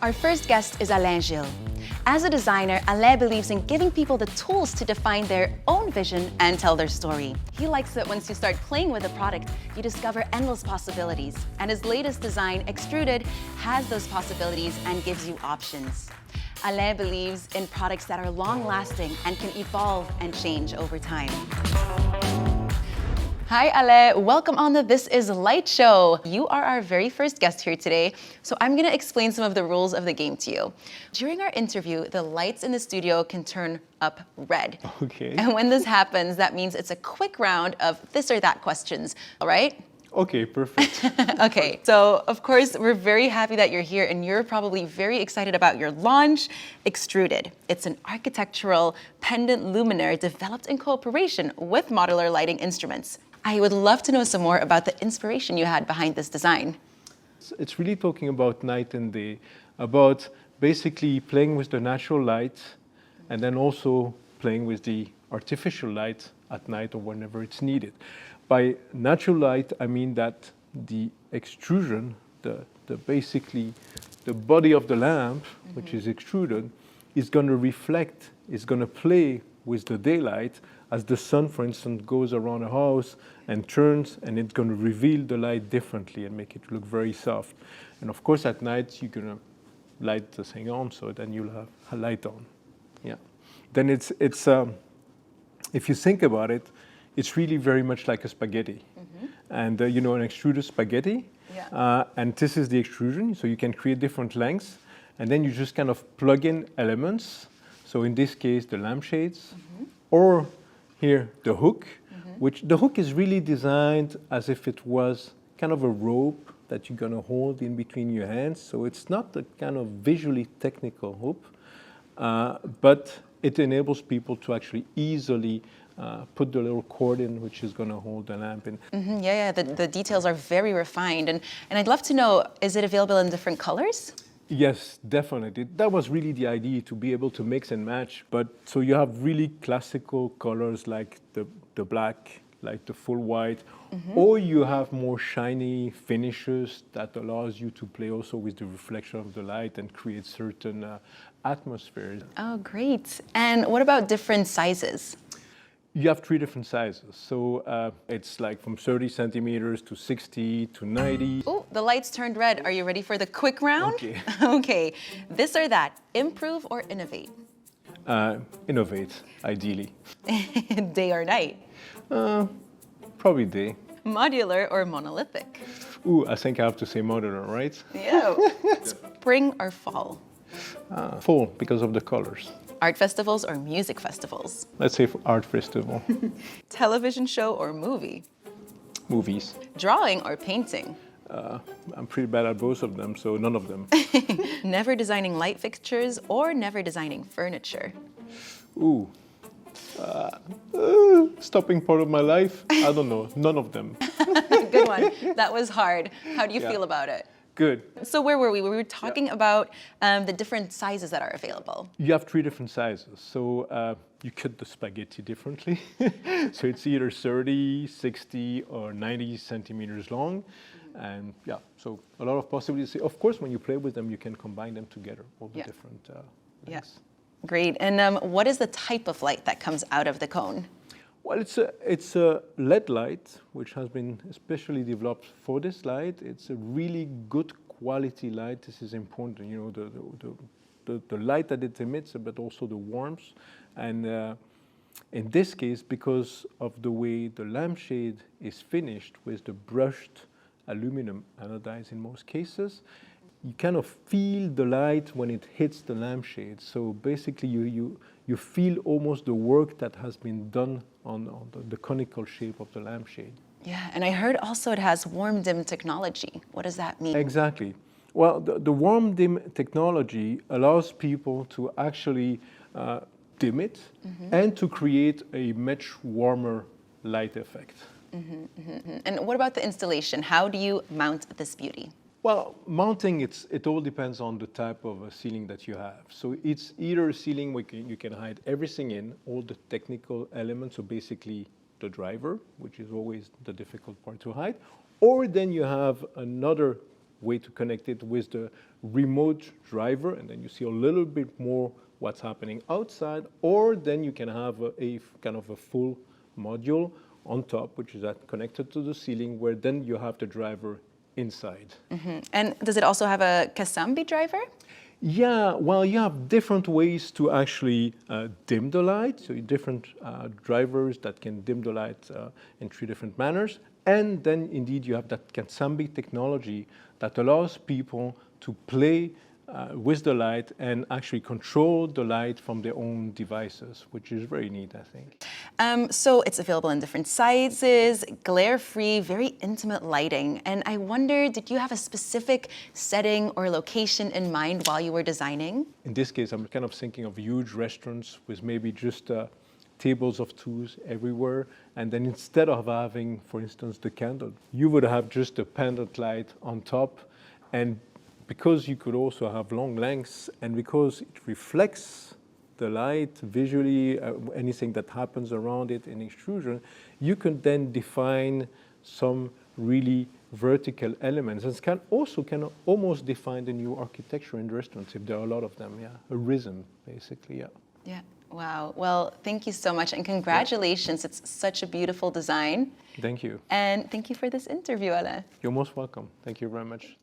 Our first guest is Alain Gilles. As a designer, Alain believes in giving people the tools to define their own vision and tell their story. He likes that once you start playing with a product, you discover endless possibilities. And his latest design, Extruded, has those possibilities and gives you options. Alain believes in products that are long-lasting and can evolve and change over time. Hi, Alain. Welcome on the This Is Light show. You are our very first guest here today, so I'm going to explain some of the rules of the game to you. During our interview, the lights in the studio can turn up red. Okay. And when this happens, that means it's a quick round of this or that questions, all right? Okay, perfect. Okay, so of course, we're very happy that you're here and you're probably very excited about your launch, Extruded. It's an architectural pendant luminaire developed in cooperation with Modular Lighting Instruments. I would love to know some more about the inspiration you had behind this design. It's really talking about night and day, about basically playing with the natural light and then also playing with the artificial light at night or whenever it's needed. By natural light, I mean that the extrusion, basically the body of the lamp, which is extruded, is going to reflect, is going to play with the daylight as the sun, for instance, goes around a house and turns, and it's going to reveal the light differently and make it look very soft. And of course, at night, you're going to light the thing on, so then you'll have a light on. Yeah. Then it's if you think about it, it's really very much like a spaghetti. And you know, an extruded spaghetti, and this is the extrusion, so you can create different lengths, and then you just kind of plug in elements. So in this case, the lampshades, or here, the hook, which the hook is really designed as if it was kind of a rope that you're going to hold in between your hands. So it's not the kind of visually technical hook, but it enables people to actually easily put the little cord in, which is going to hold the lamp in. The details are very refined. And I'd love to know, is it available in different colors? Yes, definitely. That was really the idea, to be able to mix and match. But so you have really classical colors like the black, like the full white, or you have more shiny finishes that allows you to play also with the reflection of the light and create certain atmospheres. Oh, great. And what about different sizes? You have 3 different sizes. So it's like from 30 centimeters to 60 to 90. Oh, the lights turned red. Are you ready for the quick round? Okay. Okay. This or that, improve or innovate? Innovate, ideally. Day or night? Probably day. Modular or monolithic? Ooh, I think I have to say modular, right? Yeah. Spring or fall? Fall, because of the colors. Art festivals or music festivals? Let's say for art festival. Television show or movie? Movies. Drawing or painting? I'm pretty bad at both of them, so none of them. Never designing light fixtures or never designing furniture? Ooh. Stopping part of my life? I don't know. None of them. Good one. That was hard. How do you feel about it? Good. So where were we? We were talking about the different sizes that are available. You have 3 different sizes. So you cut the spaghetti differently. So it's either 30, 60, or 90 centimeters long. And yeah, so a lot of possibilities. Of course, when you play with them, you can combine them together, all the different lengths. Great. And what is the type of light that comes out of the cone? Well, it's a LED light, which has been especially developed for this light. It's a really good quality light. This is important, you know, the light that it emits, but also the warmth. And in this case, because of the way the lampshade is finished with the brushed aluminum anodized in most cases, you kind of feel the light when it hits the lampshade. So basically, you feel almost the work that has been done on the conical shape of the lampshade. Yeah, and I heard also it has warm dim technology. What does that mean? Exactly. Well, the warm dim technology allows people to actually dim it and to create a much warmer light effect. And what about the installation? How do you mount this beauty? Well, mounting, it all depends on the type of ceiling that you have. So it's either a ceiling where you can hide everything in, all the technical elements, so basically the driver, which is always the difficult part to hide, or then you have another way to connect it with the remote driver, and then you see a little bit more what's happening outside, or then you can have a kind of a full module on top, which is connected to the ceiling, where then you have the driver inside. And does it also have a Kasambi driver? Yeah, well, you have different ways to actually dim the light. So different drivers that can dim the light in 3 different manners. And then indeed you have that Kasambi technology that allows people to play with the light and actually control the light from their own devices, which is very neat, I think. So it's available in different sizes, glare-free, very intimate lighting. And I wonder, did you have a specific setting or location in mind while you were designing? In this case, I'm kind of thinking of huge restaurants with maybe just tables of 2s everywhere. And then instead of having, for instance, the candle, you would have just a pendant light on top. And because you could also have long lengths, and because it reflects the light visually, anything that happens around it in extrusion, you can then define some really vertical elements. And can almost define the new architecture in restaurants, if there are a lot of them, yeah. A rhythm, basically, yeah. Yeah, wow. Well, thank you so much, and congratulations. It's such a beautiful design. Thank you. And thank you for this interview, Alain. You're most welcome. Thank you very much.